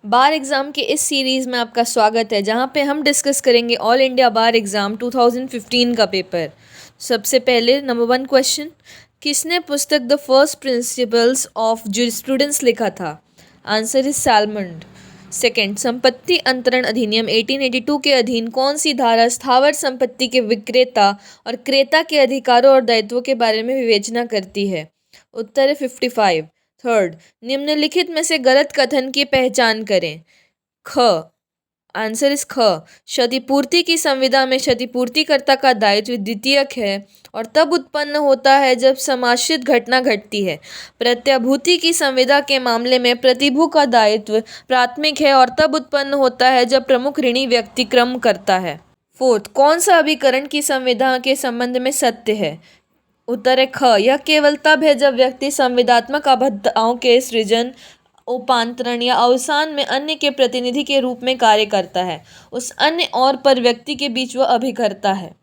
बार exam के इस series में आपका स्वागत है जहां पे हम डिस्कस करेंगे ऑल इंडिया बार एग्ज़ाम 2015 का पेपर। सबसे पहले नंबर 1 क्वेश्चन, किसने पुस्तक the first principles of jurisprudence लिखा था? Answer is सैलमंड। सेकंड, संपत्ति अंतरण अधिनियम 1882 के अधीन कौन सी धारा स्थावर संपत्ति के विक्रेता और क्रेता के अधिकारों और दायित्वों के बारे में विवेचना करती है? उत्तर है 55। थर्ड, निम्नलिखित में से गलत कथन की पहचान करें। ख, आंसर इज ख, क्षतिपूर्ति की संविदा में क्षतिपूर्तिकर्ता का दायित्व द्वितीयक है और तब उत्पन्न होता है जब समाश्रित घटना घटती है। प्रत्याभूति की संविदा के मामले में प्रतिभू का दायित्व प्राथमिक है और तब उत्पन्न होता है जब प्रमुख ऋणी व्यक्ति क्रम करता है। फोर्थ, कौन सा अभिकरण की संविदा के संबंध में सत्य है? उत्तर है ख, यह केवल तब है जब व्यक्ति संविदात्मक अबद्धताओं के सृजन, उपांतरण या अवसान में अन्य के प्रतिनिधि के रूप में कार्य करता है। उस अन्य और पर व्यक्ति के बीच वह अभिकर्ता है।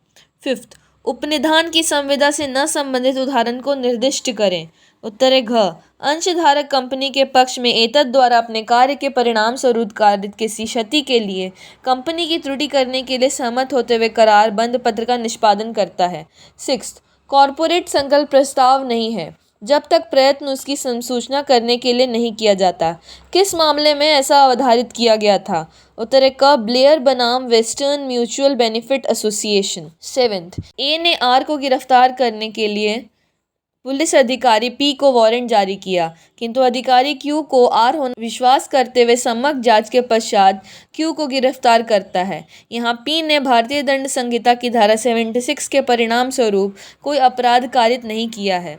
फिफ्थ, उपनिधान की संविदा से न संबंधित उदाहरण को निर्दिष्ट करें। उत्तर है घ, अंशधारक कंपनी के पक्ष में एतद द्वारा अपने कार्य के परिणाम स्वरूप कारित किसी क्षति के लिए कंपनी की त्रुटि करने के लिए सहमत होते हुए करार बंद पत्र का निष्पादन करता है। सिक्स्थ, कॉर्पोरेट संकल्प प्रस्ताव नहीं है जब तक प्रयत्न उसकी संसूचना करने के लिए नहीं किया जाता। किस मामले में ऐसा अवधारित किया गया था? उत्तर है क, ब्लेयर बनाम western mutual benefit association. Seventh, A ने आर को गिरफ्तार करने के लिए पुलिस अधिकारी पी को वारंट जारी किया, किंतु अधिकारी क्यू को आर होना विश्वास करते हुए सम्यक जांच के पश्चात क्यू को गिरफ्तार करता है। यहाँ पी ने भारतीय दंड संहिता की धारा 76 के परिणाम स्वरूप कोई अपराध कारित नहीं किया है।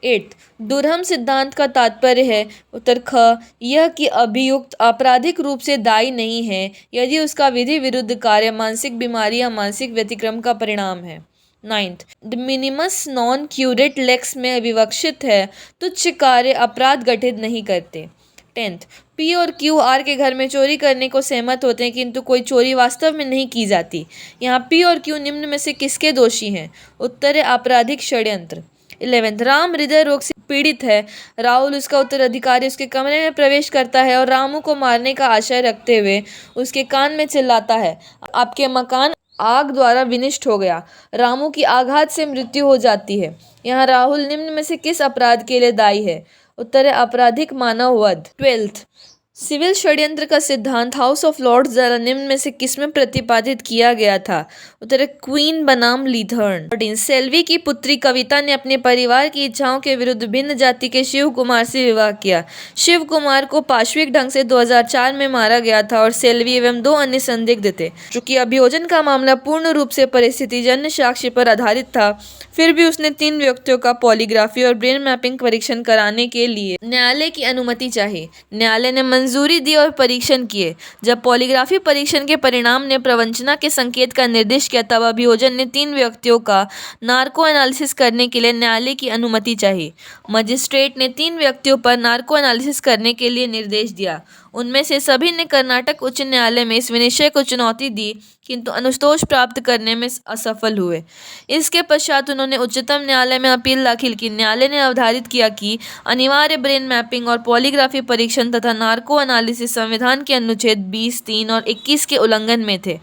8, दुर्हम सिद्धांत का तात्पर्य है। उत्तर ख, यह कि अभियुक्त आपराधिक रूप से दायी नहीं है यदि उसका विधि विरुद्ध कार्य मानसिक बीमारी या मानसिक व्यतिक्रम का परिणाम है। 9th, द मिनिमस नॉन क्यूरेट लेक्स में विवक्षित है, तुच्छ कार्य अपराध गठित नहीं करते। 10th, पी और क्यू आर के घर में चोरी करने को सहमत होते हैं किंतु कोई चोरी वास्तव में नहीं की जाती। यहाँ पी और क्यू निम्न में से किसके दोषी हैं? उत्तर है आपराधिक षड्यंत्र। 11th, राम हृदय रोग से पीड़ित है। राहुल उसका उत्तराधिकारी उसके कमरे में प्रवेश करता है और रामू को मारने का आशय रखते हुए उसके कान में चिल्लाता है, आपके मकान आग द्वारा विनिष्ट हो गया। रामू की आघात से मृत्यु हो जाती है। यहाँ राहुल निम्न में से किस अपराध के लिए दायी है? उत्तर है आपराधिक मानव वध। 12th, सिविल षड्यंत्र का सिद्धांत हाउस ऑफ लॉर्ड्स द्वारा निम्न में से किसमें प्रतिपादित किया गया था? उत्तर है क्वीन बनाम लीथर्न। 14, सेल्वी की पुत्री कविता ने अपने परिवार की इच्छाओं के विरुद्ध भिन्न जाति के शिव कुमार से विवाह किया। शिव कुमार को पाशविक ढंग से 2004 में मारा गया था और सेल्वी एवं 2 अन्य संदिग्ध थे। चूंकि अभियोजन का मामला पूर्ण रूप से परिस्थितिजन्य साक्ष्य पर आधारित था, फिर भी उसने 3 व्यक्तियों का पॉलीग्राफी और ब्रेन मैपिंग परीक्षण कराने के लिए न्यायालय की अनुमति चाही। न्यायालय ने मंजूरी दी और परीक्षण किए। जब पॉलीग्राफी परीक्षण के परिणाम ने प्रवंचना के संकेत का निर्देश किया तब अभियोजन ने 3 व्यक्तियों का नार्को एनालिसिस करने के लिए न्यायालय की अनुमति चाही। मजिस्ट्रेट ने 3 व्यक्तियों पर नार्को एनालिसिस करने के लिए निर्देश दिया। उनमें से सभी ने कर्नाटक उच्च न्यायालय में इस विनिश्चय को चुनौती दी किंतु अनुतोष प्राप्त करने में असफल हुए। इसके पश्चात उन्होंने उच्चतम न्यायालय में अपील दाखिल की। न्यायालय ने अवधारित किया कि अनिवार्य ब्रेन मैपिंग और पॉलीग्राफी परीक्षण तथा नार्को एनालिसिस संविधान के अनुच्छेद 20, 3 और 21 के उल्लंघन में थे।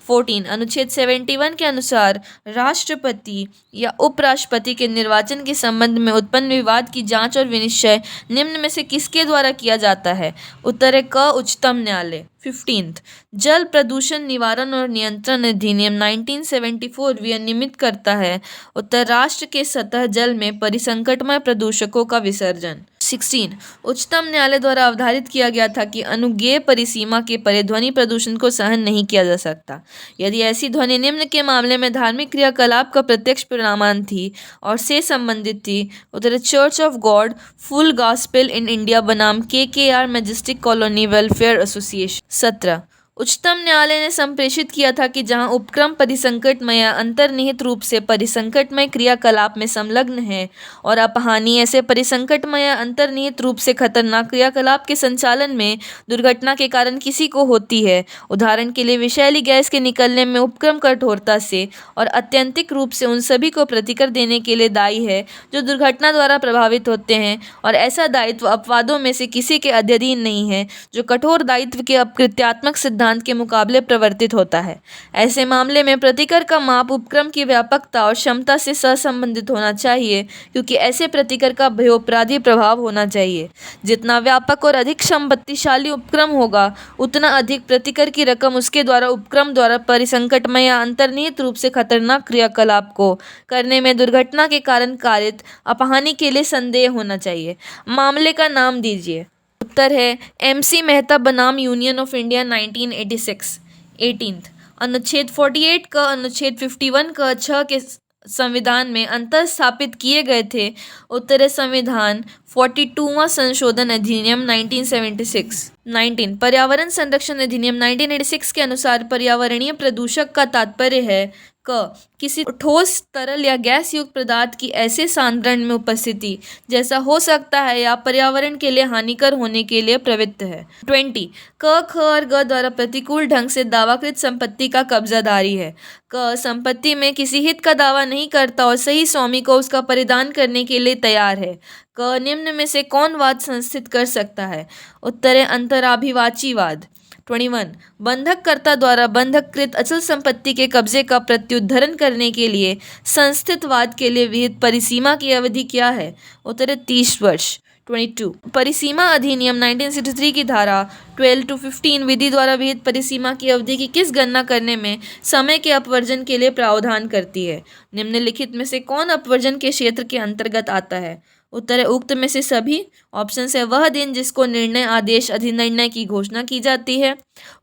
14, अनुच्छेद 71 के अनुसार राष्ट्रपति या उपराष्ट्रपति के निर्वाचन के संबंध में उत्पन्न विवाद की जांच और विनिश्चय निम्न में से किसके द्वारा किया जाता है? उत्तर है क, उच्चतम न्यायालय। 15th, जल प्रदूषण निवारण और नियंत्रण अधिनियम 1974 विनियमित करता है उत्तर राष्ट्र के सतह जल में परिसंकटमय प्रदूषकों का विसर्जन। 16, उच्चतम न्यायालय द्वारा अवधारित किया गया था कि अनुज्ञेय परिसीमा के परे ध्वनि प्रदूषण को सहन नहीं किया जा सकता यदि ऐसी ध्वनि निम्न के मामले में धार्मिक क्रियाकलाप का प्रत्यक्ष परिणाम थी और से संबंधित थी। उत्तर church of God full gospel in India बनाम KKR majestic colony welfare association. 17, उच्चतम न्यायालय ने संप्रेषित किया था कि जहां उपक्रम परिसंकटमय या अंतर्निहित रूप से परिसंकटमय क्रियाकलाप में संलग्न है और अपहानी ऐसे परिसंकटमय या अंतर्निहित रूप से खतरनाक क्रियाकलाप के संचालन में दुर्घटना के कारण किसी को होती है, उदाहरण के लिए विषैली गैस के निकलने में उपक्रम कठोरता से और आत्यंतिक रूप से उन सभी को प्रतिकर देने के लिए दायी है जो दुर्घटना द्वारा प्रभावित होते हैं, और ऐसा दायित्व अपवादों में से किसी के अधीन नहीं है जो कठोर दायित्व के अकृत्यात्मक सिद्धांत के मुकाबले प्रवर्तित होता है। ऐसे मामले में प्रतिकर का माप उपक्रम की व्यापकता और क्षमता से सहसंबंधित होना चाहिए, क्योंकि ऐसे प्रतिकर का भयोपराधी प्रभाव होना चाहिए। जितना व्यापक और अधिक संपत्तिशाली उपक्रम होगा, उतना अधिक प्रतिकर की रकम उसके द्वारा उपक्रम द्वारा परिसंकटमय या अंतर्निहित रूप से खतरनाक क्रियाकलाप को करने में दुर्घटना के कारण कारित अपहानी के लिए संदेह होना चाहिए। मामले का नाम दीजिए। उत्तर है MC मेहता बनाम यूनियन ऑफ इंडिया 1986। 18th अनुच्छेद 48 का अनुच्छेद 51 का 6 के संविधान में अंतर स्थापित किए गए थे। उत्तर है संविधान 42वां संशोधन अधिनियम 1976। 19 पर्यावरण संरक्षण अधिनियम 1986 के अनुसार पर्यावरणीय प्रदूषक का तात्पर्य है क किसी ठोस तरल या गैस युक्त पदार्थ की ऐसे सांद्रण में उपस्थिति जैसा हो सकता है या पर्यावरण के लिए हानिकर होने के लिए प्रवृत्त है। 20 क ख और ग द्वारा प्रतिकूल ढंग से दावाकृत संपत्ति का कब्जादारी है। क संपत्ति में किसी हित का दावा नहीं करता और सही स्वामी को उसका परिधान करने के लिए तैयार है। क निम्न में से कौन वाद संस्थित कर सकता है? उत्तर है अंतराभिवाचीवाद। 21 बंधककर्ता द्वारा बंधककृत अचल संपत्ति के कब्जे का प्रत्युद्धरण करने के लिए संस्थित वाद के लिए विहित परिसीमा की अवधि क्या है? उत्तर है 30 वर्ष। 22 परिसीमा अधिनियम 1963 की धारा 12 to 15 विधि द्वारा विहित परिसीमा की अवधि की किस गणना करने में समय के अपवर्जन के लिए प्रावधान करती है? निम्नलिखित में से कौन अपवर्जन के क्षेत्र के अंतर्गत आता है? उत्तर है उक्त में से सभी। ऑप्शन है वह दिन जिसको निर्णय आदेश अधिनिर्णय की घोषणा की जाती है,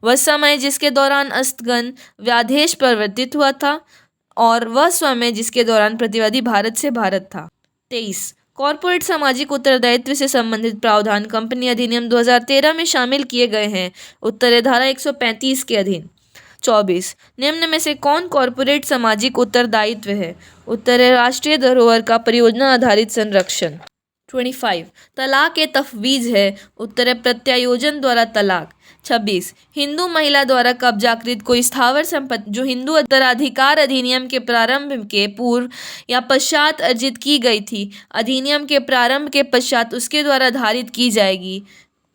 वह समय जिसके दौरान अस्थगन व्यादेश प्रवर्तित हुआ था, और वह समय जिसके दौरान प्रतिवादी भारत से भारत था। 23 कॉर्पोरेट सामाजिक उत्तरदायित्व से संबंधित प्रावधान कंपनी अधिनियम 2013 में शामिल किए गए हैं। उत्तर है धारा 135 के अधीन। 24 निम्न में से कौन कॉर्पोरेट सामाजिक उत्तरदायित्व है? उत्तर है राष्ट्रीय धरोहर का परियोजना आधारित संरक्षण। 25 तलाक ए तफवीज़ है। उत्तर है प्रत्यायोजन द्वारा तलाक। 26 हिंदू महिला द्वारा कब्जाकृत कोई स्थावर संपत्ति जो हिंदू उत्तराधिकार अधिनियम के प्रारंभ के पूर्व या पश्चात अर्जित की गई थी, अधिनियम के प्रारंभ के पश्चात उसके द्वारा धारित की जाएगी।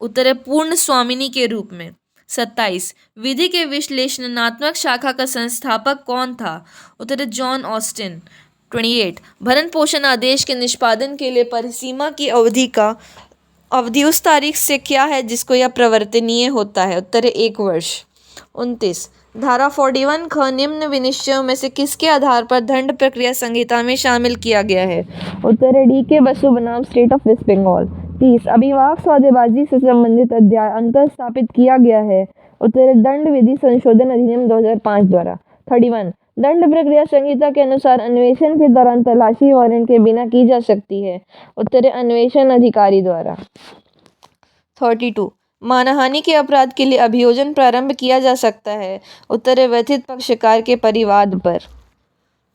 उत्तर है पूर्ण स्वामिनी के रूप में। 27 विधि के विश्लेषणात्मक शाखा का संस्थापक कौन था? उत्तर है जॉन ऑस्टिन। 28 भरण पोषण आदेश के निष्पादन के लिए परिसीमा की अवधि उस तारीख से क्या है जिसको यह प्रवर्तनीय होता है? उत्तर है 1 वर्ष। 29 धारा 41 ख निम्न विनिश्चयों में से किसके आधार पर दंड प्रक्रिया संहिता में शामिल किया गया है? उत्तर है DK बसु बनाम स्टेट ऑफ वेस्ट बंगाल। 30 अभिभावक सौदेबाजी से संबंधित अध्याय अंतर स्थापित किया गया है। उत्तर है दंड विधि संशोधन अधिनियम 2005 द्वारा। 31 दंड प्रक्रिया संहिता के अनुसार अन्वेषण के दौरान तलाशी वारंट के बिना की जा सकती है। उत्तर है अन्वेषण अधिकारी द्वारा। 32 मानहानि के अपराध के लिए अभियोजन प्रारंभ किया जा सकता है। उत्तर है व्यथित पक्षकार के परिवाद पर।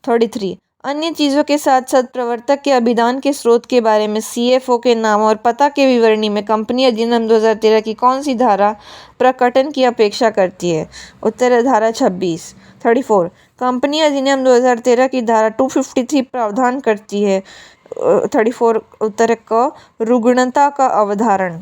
33 अन्य चीज़ों के साथ साथ प्रवर्तक के अभिधान के स्रोत के बारे में CFO के नाम और पता के विवरणी में कंपनी अधिनियम 2013 की कौन सी धारा प्रकटन की अपेक्षा करती है? उत्तर है धारा 26। 34 कंपनी अधिनियम 2013 की धारा 253 प्रावधान करती है। 34 उत्तर है क रुग्णता का अवधारण।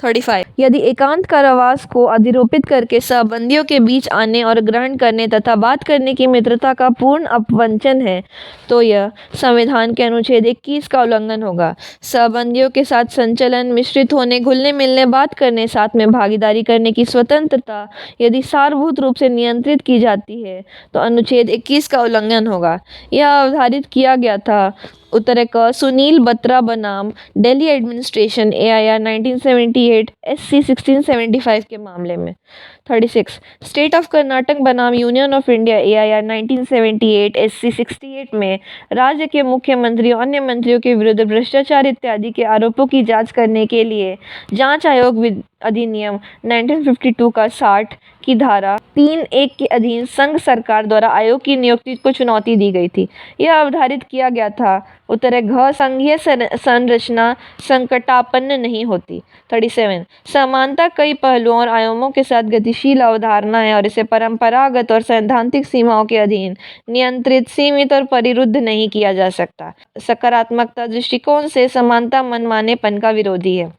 35 यदि एकांत कारावास को अधिरोपित करके सहबंदियों के बीच आने और ग्रहण करने तथा बात करने की मित्रता का पूर्ण अपवंचन है, तो यह संविधान के अनुच्छेद 21 का उल्लंघन होगा। सहबंदियों के साथ संचलन, मिश्रित होने, घुलने मिलने, बात करने, साथ में भागीदारी करने की स्वतंत्रता यदि सारभूत रूप से नियंत्रित की जाती है, तो अनुच्छेद 21 का उल्लंघन होगा। यह अवधारित किया गया था। उत्तर है क सुनील बत्रा बनाम दिल्ली एडमिनिस्ट्रेशन AIR 1978 SC 1675 के मामले में। 36 स्टेट ऑफ कर्नाटक बनाम union of India AIR 1978 SC 68 में राज्य के मुख्यमंत्री और अन्य मंत्रियों के विरुद्ध भ्रष्टाचार इत्यादि के आरोपों की जांच करने के लिए जांच आयोग अधिनियम 1952 का 60 की धारा 3(1) के अधीन संघ सरकार द्वारा आयोग की नियुक्ति को चुनौती दी गई थी। यह अवधारित किया गया था उत्तर घ संघीय संरचना संकटापन्न नहीं होती। 37 समानता कई पहलुओं और आयामों के साथ गतिशील अवधारणा है और इसे परंपरागत और सैद्धांतिक सीमाओं के अधीन नियंत्रित, सीमित और परिरुद्ध नहीं किया जा सकता। सकारात्मकता दृष्टिकोण से समानता मनमानेपन का विरोधी है।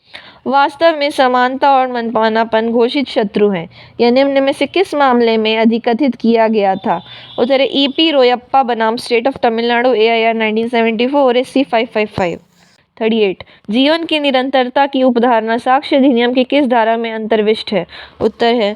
वास्तव में समानता और मनमानापन घोषित शत्रु हैं। यह निम्न में से किस मामले में अधिकथित किया गया था? उत्तर E.P. रोयप्पा बनाम state of Tamil Nadu AIR 1974 SC 555। 38 जीवन की निरंतरता की उपधारणा साक्ष्य अधिनियम की किस धारा में अंतर्विष्ट है? उत्तर है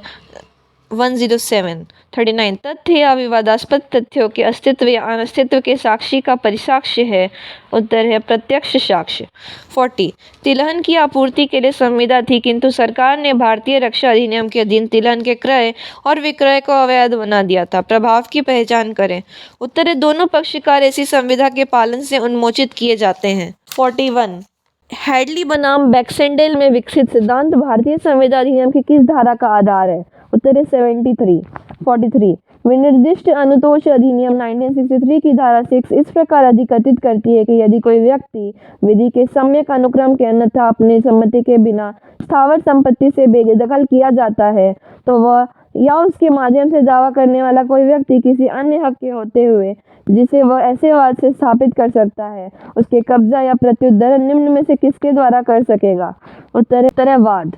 107। 39 तथ्य या विवादास्पद तथ्यों के अस्तित्व या अनस्तित्व के साक्षी का परिसाक्ष्य है। उत्तर है प्रत्यक्ष साक्ष्य। 40 तिलहन की आपूर्ति के लिए संविदा थी, किंतु सरकार ने भारतीय रक्षा अधिनियम के अधीन तिलहन के क्रय और विक्रय को अवैध बना दिया था। प्रभाव की पहचान करें। उत्तर है दोनों पक्षकार ऐसी संविदा के पालन से उन्मोचित किए जाते हैं। 41 हैडली बनाम बैक्सेंडेल में विकसित सिद्धांत भारतीय संविदा अधिनियम की किस धारा का आधार है? उत्तर है 73। 43 विनिर्दिष्ट अनुतोष अधिनियम 1963 की धारा 6 इस प्रकार अधिकथित करती है कि यदि कोई व्यक्ति विधि के सम्यक अनुक्रम के अन्यथा अपनी सम्मति के बिना स्थावर संपत्ति से बेदखल किया जाता है तो वह या उसके माध्यम से दावा करने वाला कोई व्यक्ति किसी अन्य हक के होते हुए जिसे वह ऐसे वाद से स्थापित कर सकता है, उसके कब्जा या प्रत्युत्तर निम्न में से किसके द्वारा कर सकेगा? उत्तर है वाद।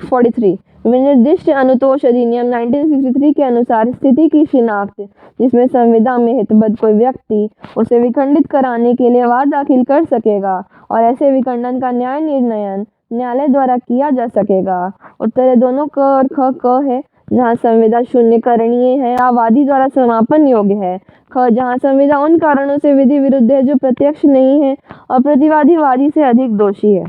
43 विनिर्दिष्ट अनुतोष अधिनियम 1963 के अनुसार स्थिति की शिनाख्त जिसमें संविदा में हितबद्ध कोई व्यक्ति उसे विखंडित कराने के लिए वाद दाखिल कर सकेगा और ऐसे विखंडन का न्याय निर्णयन न्यायालय द्वारा किया जा सकेगा। उत्तर है दोनों क और ख है जहाँ संविदा शून्यकरणीय है या वादी द्वारा समापन योग्य है। ख जहाँ संविदा उन कारणों से विधि विरुद्ध है जो प्रत्यक्ष नहीं है और प्रतिवादी वादी से अधिक दोषी है।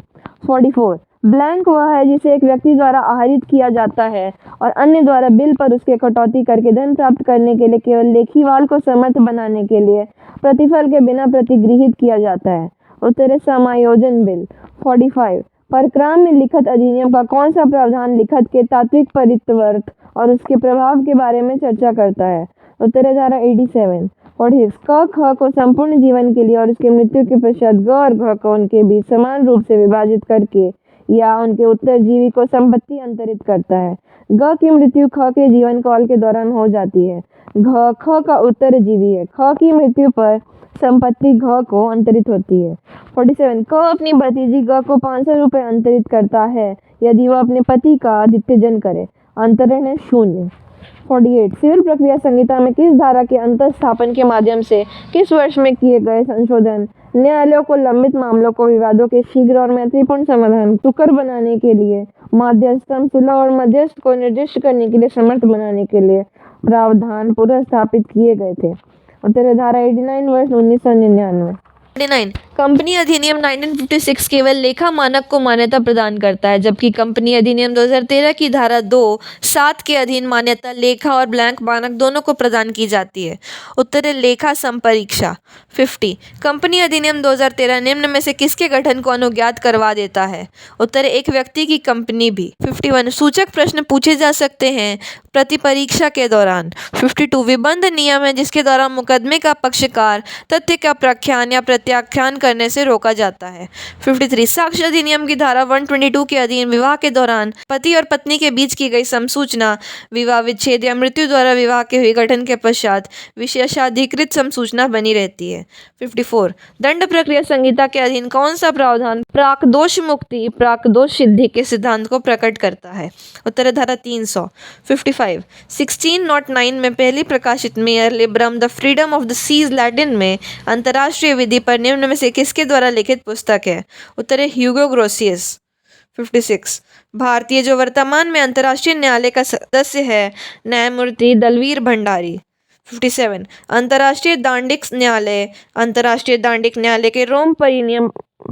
44 ब्लैंक वह है जिसे एक व्यक्ति द्वारा आहरित किया जाता है और अन्य द्वारा बिल पर उसके कटौती करके धन प्राप्त करने के लिए केवल लेखीवाल को समर्थ बनाने के लिए प्रतिफल के बिना प्रतिगृहित किया जाता है। उत्तर है समायोजन बिल। 45 परक्राम में लिखत अधिनियम का कौन सा प्रावधान लिखत के तात्विक परिवर्त और उसके प्रभाव के बारे में चर्चा करता है? उत्तर है धारा 87। 46 क ख को संपूर्ण जीवन के लिए और उसकी मृत्यु के पश्चात ग और घ को उनके बीच समान रूप से विभाजित करके या उनके उत्तरजीवी को संपत्ति अंतरित करता है। ग की मृत्यु ख के जीवन काल के दौरान हो जाती है। घ ख का उत्तरजीवी है। ख की मृत्यु पर संपत्ति घ को अंतरित होती है। 47 क अपनी भतीजी ग को 500 रुपये अंतरित करता है यदि वह अपने पति का आदित्यजन करे। अंतरण है 0। 48 सिविल प्रक्रिया संहिता में किस धारा के अंतःस्थापन के माध्यम से किस वर्ष में किए गए संशोधन न्यायालयों को लंबित मामलों को विवादों के शीघ्र और मैत्रीपूर्ण समाधान सुकर बनाने के लिए मध्यस्थम सुलह और मध्यस्थ को निर्दिष्ट करने के लिए समर्थ बनाने के लिए प्रावधान पुनः स्थापित किए गए थे? उत्तर धारा 89 वर्ष 1999। 49 कंपनी अधिनियम 1956 केवल लेखा मानक को मान्यता प्रदान करता है, जबकि कंपनी अधिनियम 2013 की धारा 2(7) के अधीन मान्यता लेखा और ब्लैंक मानक दोनों को प्रदान की जाती है। उत्तर है लेखा संपरीक्षा। 50 कंपनी अधिनियम 2013 निम्न में से किसके गठन को अनुज्ञात करवा देता है? उत्तर है एक व्यक्ति की कंपनी भी। 51 सूचक प्रश्न पूछे जा सकते हैं प्रतिपरीक्षा के दौरान। 52 विबंध नियम है जिसके द्वारा मुकदमे का पक्षकार तथ्य का प्रख्यान या प्रत्याख्यान करने से रोका जाता है। 53 साक्ष्य अधिनियम की धारा 122 के अधीन विवाह के दौरान पति और पत्नी के बीच की गई समसूचना विवाह विच्छेद या मृत्यु द्वारा विवाह के हुए गठन के पश्चात विशेषाधिकृत समसूचना बनी रहती है। 54 दंड प्रक्रिया संहिता के अधीन कौन सा प्रावधान प्राक दोष मुक्ति प्राक दोष सिद्धि के सिद्धांत को प्रकट करता है? उत्तर धारा 300। 55 1609 में पहली प्रकाशित मेयर लिब्रम the freedom of the seas Latin में अंतर्राष्ट्रीय विधि पर निम्न में से किसके द्वारा लिखित पुस्तक है? उत्तर है ह्यूगो ग्रोसियस। 56 भारतीय जो वर्तमान में अंतर्राष्ट्रीय न्यायालय का सदस्य है न्यायमूर्ति दलवीर भंडारी। 57 अंतर्राष्ट्रीय दांडिक न्यायालय के रोम परिनियम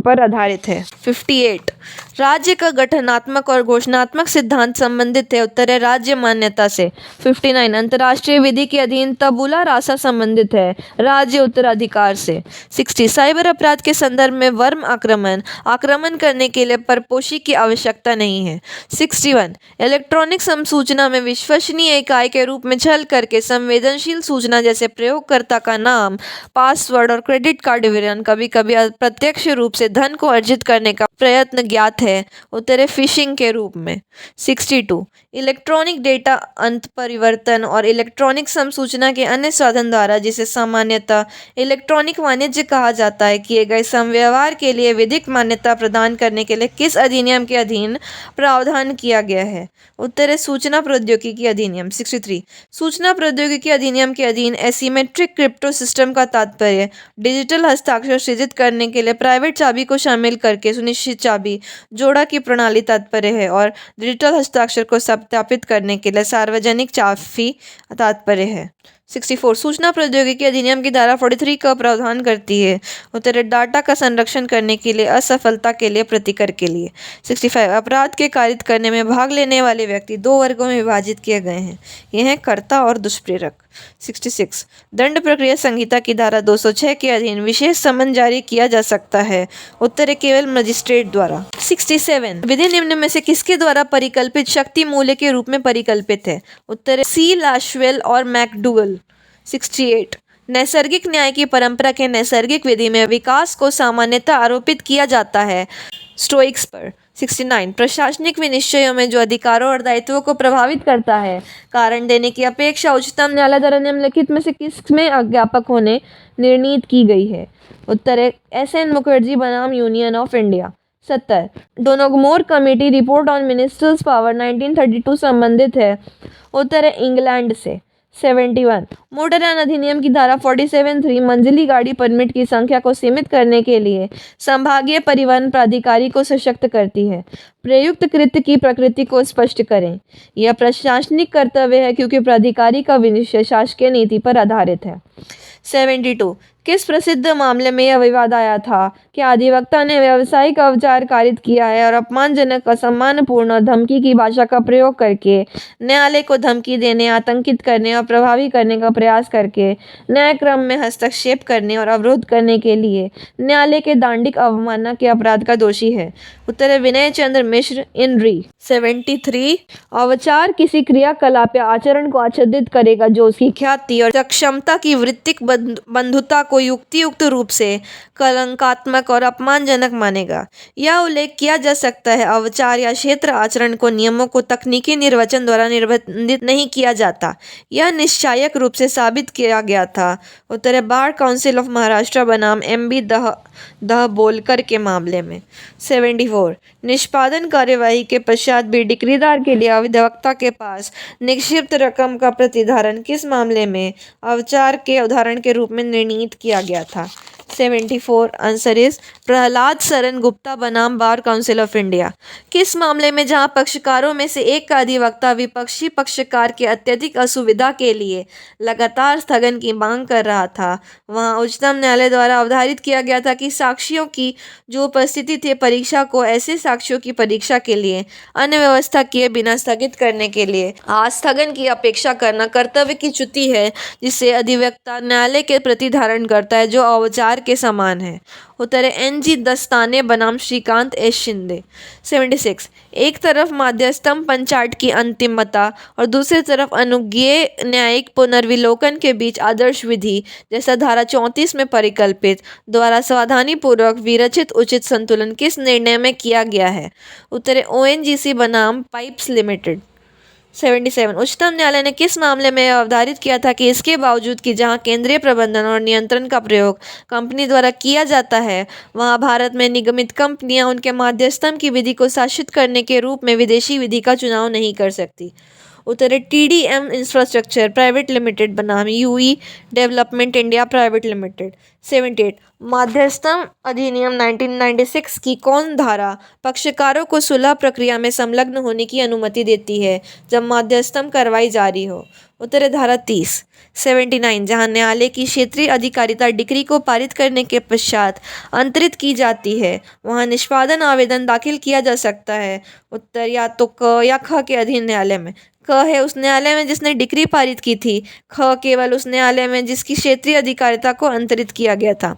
पर आधारित है। 58 राज्य का गठनात्मक और घोषणात्मक सिद्धांत संबंधित है। उत्तर है राज्य मान्यता से। 59 अंतर्राष्ट्रीय विधि के अधीन तबुला रासा संबंधित है राज्य उत्तराधिकार से। 60 साइबर अपराध के संदर्भ में वर्म आक्रमण करने के लिए परपोषी की आवश्यकता नहीं है। 61 इलेक्ट्रॉनिक समसूचना में विश्वसनीय इकाई के रूप में छल करके संवेदनशील सूचना जैसे प्रयोगकर्ता का नाम, पासवर्ड और क्रेडिट कार्ड विवरण कभी कभी अप्रत्यक्ष रूप से धन को अर्जित करने का प्रयत्न ज्ञात है। उत्तर है फिशिंग के रूप में। 62 इलेक्ट्रॉनिक डेटा अंत परिवर्तन और इलेक्ट्रॉनिक समसूचना के अन्य साधन द्वारा, जिसे सामान्यतः इलेक्ट्रॉनिक वाणिज्य कहा जाता है, किए गए समव्यवहार के लिए विधिक मान्यता प्रदान करने के लिए किस अधिनियम के अधीन प्रावधान किया गया है। उत्तर है सूचना प्रौद्योगिकी अधिनियम। 63 सूचना प्रौद्योगिकी अधिनियम के अधीन एसिमेट्रिक क्रिप्टो सिस्टम का तात्पर्य डिजिटल हस्ताक्षर सृजित करने के लिए प्राइवेट चाबी को शामिल करके सुनिश्चित चाबी जोड़ा की प्रणाली तात्पर्य है, और डिजिटल हस्ताक्षर को सत्यापित करने के लिए सार्वजनिक चाबी तात्पर्य है। 64 सूचना प्रौद्योगिकी अधिनियम की धारा 43 का प्रावधान करती है। उत्तर है डाटा का संरक्षण करने के लिए, असफलता के लिए, प्रतिकर के लिए। 65 अपराध के कारित करने में भाग लेने वाले व्यक्ति दो वर्गों में विभाजित किए गए हैं। ये हैं कर्ता और दुष्प्रेरक। 66 दंड प्रक्रिया संहिता की धारा 206 के अधीन विशेष समन जारी किया जा सकता है। उत्तर है केवल मजिस्ट्रेट द्वारा। 67 विधि निम्न में से किसके द्वारा परिकल्पित शक्ति मूल्य के रूप में परिकल्पित है। उत्तर है सी लाशवेल और मैकडूगल। 68 नैसर्गिक न्याय की परंपरा के नैसर्गिक विधि में विकास को सामान्यतः आरोपित किया जाता है स्टोइक्स पर। 69 प्रशासनिक विनिश्चयों में जो अधिकारों और दायित्वों को प्रभावित करता है कारण देने की अपेक्षा उच्चतम न्यायालय द्वारा निम्नलिखित में से किस में अज्ञापक होने निर्णीत की गई है। उत्तर है SN मुखर्जी बनाम union of India. 70 Donoughmore committee report on ministers power 1932 संबंधित है। उत्तर है इंग्लैंड से। 71 मोटर यान अधिनियम की धारा 47(3) मंजिली गाड़ी परमिट की संख्या को सीमित करने के लिए संभागीय परिवहन प्राधिकारी को सशक्त करती है। प्रयुक्त कृत्य की प्रकृति को स्पष्ट करें। यह प्रशासनिक कर्तव्य है क्योंकि प्राधिकारी का विनिश्चय शासकीय नीति पर आधारित है। 72 किस प्रसिद्ध मामले में यह विवाद आया था कि अधिवक्ता ने व्यावसायिक अविचार कारित किया है और अपमानजनक, असम्मानपूर्ण और धमकी की भाषा का प्रयोग करके न्यायालय को धमकी देने, आतंकित करने और प्रभावी करने का प्रयास करके न्यायक्रम में हस्तक्षेप करने और अवरोध करने के लिए न्यायालय के दांडिक अवमानना के अपराध का दोषी है। उत्तर है विनय चंद्र मिश्र इन री। 73 अविचार किसी क्रियाकलाप या आचरण को आच्छादित करेगा जो उसकी ख्याति और सक्षमता की वृत्तिक बंधुता को युक्तियुक्त रूप से कलंकात्मक और अपमानजनक मानेगा। यह उल्लेख किया जा सकता है अविचार या क्षेत्र आचरण को नियमों को तकनीकी निर्वचन द्वारा निर्बंधित नहीं किया जाता। यह निश्चायक रूप से साबित किया गया था। उत्तर है बार काउंसिल ऑफ महाराष्ट्र बनाम MB दहबोलकर के मामले में। 74 निष्पादन कार्यवाही के पश्चात भी डिक्रीदार के लिए अधिवक्ता के पास निक्षिप्त रकम का प्रतिधारण किस मामले में अविचार के उदाहरण के रूप में निर्णीत किया गया था। 74 आंसर इज प्रहलाद सरन गुप्ता बनाम बार काउंसिल ऑफ इंडिया। किस मामले में जहां पक्षकारों में से एक का अधिवक्ता विपक्षी पक्षकार के अत्यधिक असुविधा के लिए लगातार स्थगन की मांग कर रहा था, वहां उच्चतम न्यायालय द्वारा अवधारित किया गया था कि साक्ष्यों की जो उपस्थिति थे परीक्षा को ऐसे साक्ष्यों की परीक्षा के लिए अन्य व्यवस्था किए बिना स्थगित करने के लिए स्थगन की अपेक्षा करना कर्तव्य की च्युति है जिसे अधिवक्ता न्यायालय के प्रति धारण करता है जो अविचार के समान है। उत्तर है NG दस्ताने बनाम श्रीकांत S शिंदे। 76 एक तरफ मध्यस्थम पंचाट की अंतिमता और दूसरी तरफ अनुज्ञेय न्यायिक पुनर्विलोकन के बीच आदर्श विधि जैसा धारा 34 में परिकल्पित द्वारा सावधानीपूर्वक विरचित उचित संतुलन किस निर्णय में किया गया है। उत्तर है ONGC बनाम पाइप्स लिमिटेड। 77 उच्चतम न्यायालय ने किस मामले में अवधारित किया था कि इसके बावजूद कि जहां केंद्रीय प्रबंधन और नियंत्रण का प्रयोग कंपनी द्वारा किया जाता है वहां भारत में निगमित कंपनियां उनके मध्यस्थम की विधि को शासित करने के रूप में विदेशी विधि का चुनाव नहीं कर सकती। उत्तर है TDM इंफ्रास्ट्रक्चर प्राइवेट लिमिटेड बनाम UE development India private limited. 78 मध्यस्थम अधिनियम 1996 की कौन धारा पक्षकारों को सुलह प्रक्रिया में संलग्न होने की अनुमति देती है जब मध्यस्थम कार्रवाई जारी हो? उत्तर है धारा 30। 79 जहां न्यायालय की क्षेत्रीय अधिकारिता डिक्री को पारित करने के पश्चात अंतरित की जाती है वहां निष्पादन आवेदन दाखिल किया जा सकता है। उत्तर या तो क या ख के अधीन न्यायालय में। क है उस न्यायालय में जिसने डिक्री पारित की थी। ख केवल उस न्यायालय में जिसकी क्षेत्रीय अधिकारिता को अंतरित किया गया था।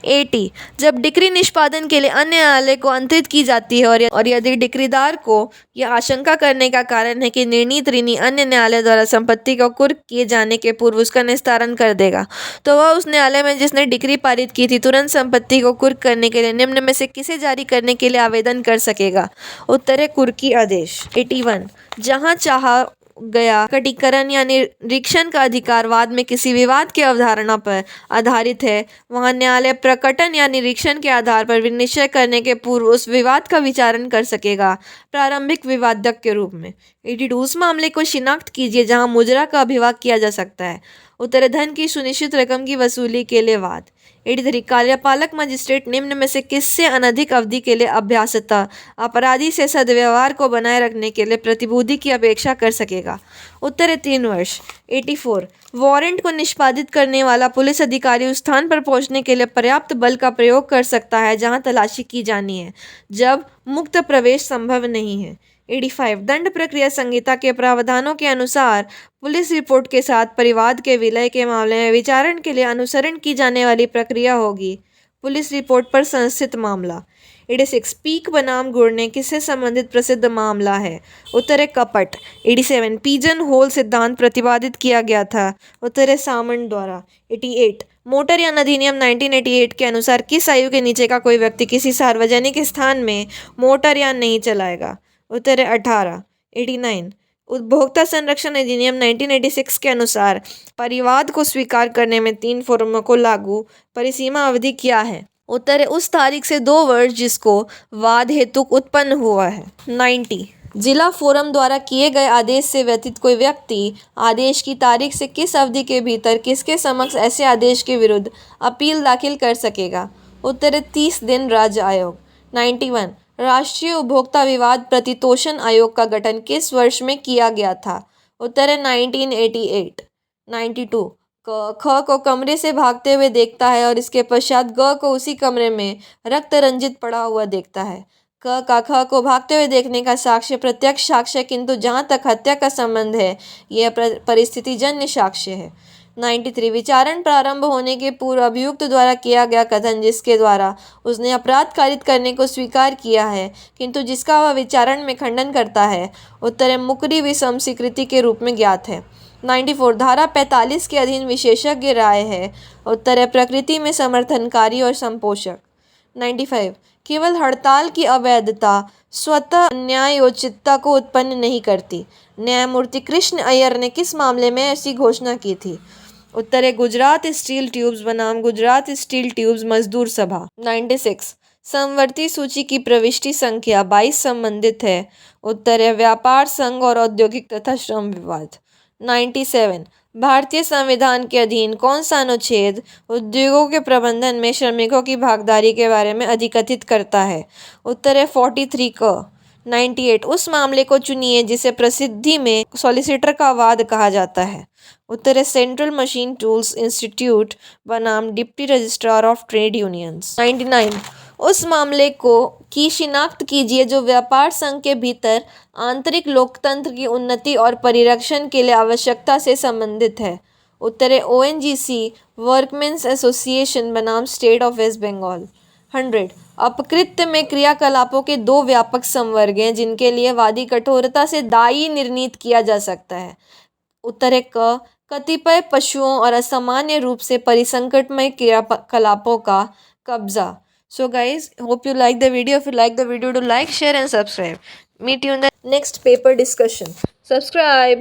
80 जब डिक्री निष्पादन के लिए अन्य न्यायालय को अंतरित की जाती है और यदि डिक्रीदार को यह आशंका करने का कारण है कि निर्णीत ऋणी अन्य न्यायालय द्वारा संपत्ति को कुर्क किए जाने के पूर्व उसका निस्तारण कर देगा तो वह उस न्यायालय में जिसने डिक्री पारित की थी तुरंत संपत्ति को कुर्क करने के लिए निम्न में से किसे जारी करने के लिए आवेदन कर सकेगा? उत्तर है कुर्की आदेश। 81 जहां चाहा गया कटीकरण या निरीक्षण का अधिकार वाद में किसी विवाद की अवधारणा पर आधारित है वहां न्यायालय प्रकटन या निरीक्षण के आधार पर निश्चय करने के पूर्व उस विवाद का विचारण कर सकेगा प्रारंभिक विवादक के रूप में। 82 उस मामले को शिनाख्त कीजिए जहां मुजरा का अभिभाग किया जा सकता है। उत्तर धन की सुनिश्चित रकम की वसूली के लिए वाद। 83 कार्यपालक मजिस्ट्रेट निम्न में से किससे अनधिक अवधि के लिए अभ्यासतः अपराधी से सद्व्यवहार को बनाए रखने के लिए प्रतिबूद्धि की अपेक्षा कर सकेगा? उत्तर है 3 वर्ष। 84 वारंट को निष्पादित करने वाला पुलिस अधिकारी उस स्थान पर पहुंचने के लिए पर्याप्त बल का प्रयोग कर सकता है जहां तलाशी की जानी है जब मुक्त प्रवेश संभव नहीं है। 85 दंड प्रक्रिया संहिता के प्रावधानों के अनुसार पुलिस रिपोर्ट के साथ परिवाद के विलय के मामले में विचारण के लिए अनुसरण की जाने वाली प्रक्रिया होगी पुलिस रिपोर्ट पर संस्थित मामला। 86 पीक बनाम गुड़ने किससे संबंधित प्रसिद्ध मामला है? उत्तर है कपट। 87 पीजन होल सिद्धांत प्रतिपादित किया गया था। उत्तर है सामंत द्वारा। 88 मोटर यान अधिनियम 1988 के अनुसार किस आयु के नीचे का कोई व्यक्ति किसी सार्वजनिक स्थान में मोटर यान नहीं चलाएगा? उत्तर है 18। 89 उपभोक्ता संरक्षण अधिनियम 1986 के अनुसार परिवाद को स्वीकार करने में 3 फॉर्मों को लागू परिसीमा अवधि क्या है? उत्तर है उस तारीख से 2 वर्ष जिसको वाद हेतु उत्पन्न हुआ है। 90 जिला फोरम द्वारा किए गए आदेश से व्यतीत कोई व्यक्ति आदेश की तारीख से किस अवधि के भीतर किसके समक्ष ऐसे आदेश के विरुद्ध अपील दाखिल कर सकेगा? उत्तर है 30 दिन राज्य आयोग। 91 राष्ट्रीय उपभोक्ता विवाद प्रतितोषण आयोग का गठन किस वर्ष में किया गया था? उत्तर है 1988। 92 ख को कमरे से भागते हुए देखता है और इसके पश्चात ग को उसी कमरे में रक्त रंजित पड़ा हुआ देखता है। क का ख को भागते हुए देखने का साक्ष्य प्रत्यक्ष साक्ष्य किंतु जहां तक हत्या का संबंध है यह परिस्थिति जन्य साक्ष्य है। 93 विचारण प्रारंभ होने के पूर्व अभियुक्त द्वारा किया गया कथन जिसके द्वारा उसने अपराध कारित करने को स्वीकार किया है किंतु जिसका वह विचारण में खंडन करता है। उत्तर है मुकरी विषम स्वीकृति के रूप में ज्ञात है। 94 धारा 45 के अधीन विशेषज्ञ राय है। उत्तर है प्रकृति में समर्थनकारी और संपोषक। 95 केवल हड़ताल की अवैधता स्वतः न्यायोचितता को उत्पन्न नहीं करती। न्यायमूर्ति कृष्ण अय्यर ने किस मामले में ऐसी घोषणा की थी? उत्तर है गुजरात स्टील ट्यूब्स बनाम गुजरात स्टील ट्यूब्स मजदूर सभा। 96 समवर्ती सूची की प्रविष्टि संख्या 22 संबंधित है। उत्तर है व्यापार संघ और औद्योगिक तथा श्रम विवाद। 97 भारतीय संविधान के अधीन कौन सा अनुच्छेद उद्योगों के प्रबंधन में श्रमिकों की भागीदारी के बारे में अधिकथित करता है? उत्तर है 43 क। 98 उस मामले को चुनिए जिसे प्रसिद्धि में सॉलिसिटर का वाद कहा जाता है। उत्तर है सेंट्रल मशीन टूल्स इंस्टीट्यूट बनाम deputy registrar of trade unions. 99 उस मामले को की शिनाख्त कीजिए जो व्यापार संघ के भीतर आंतरिक लोकतंत्र की उन्नति और परिरक्षण के लिए आवश्यकता से संबंधित है। उत्तर है ONGC वर्कमेंस एसोसिएशन बनाम स्टेट ऑफ वेस्ट बंगाल। 100 अपकृत्य में क्रियाकलापों के 2 व्यापक संवर्ग हैं जिनके लिए वादी कठोरता से दायी निर्णीत किया जा सकता है। उत्तर है क कतिपय पशुओं और असामान्य रूप से परिसंकटमय क्रियाकलापों का कब्जा। So guys, hope you like the video. If you like the video, do like, share and subscribe. Meet you in the next paper discussion. Subscribe.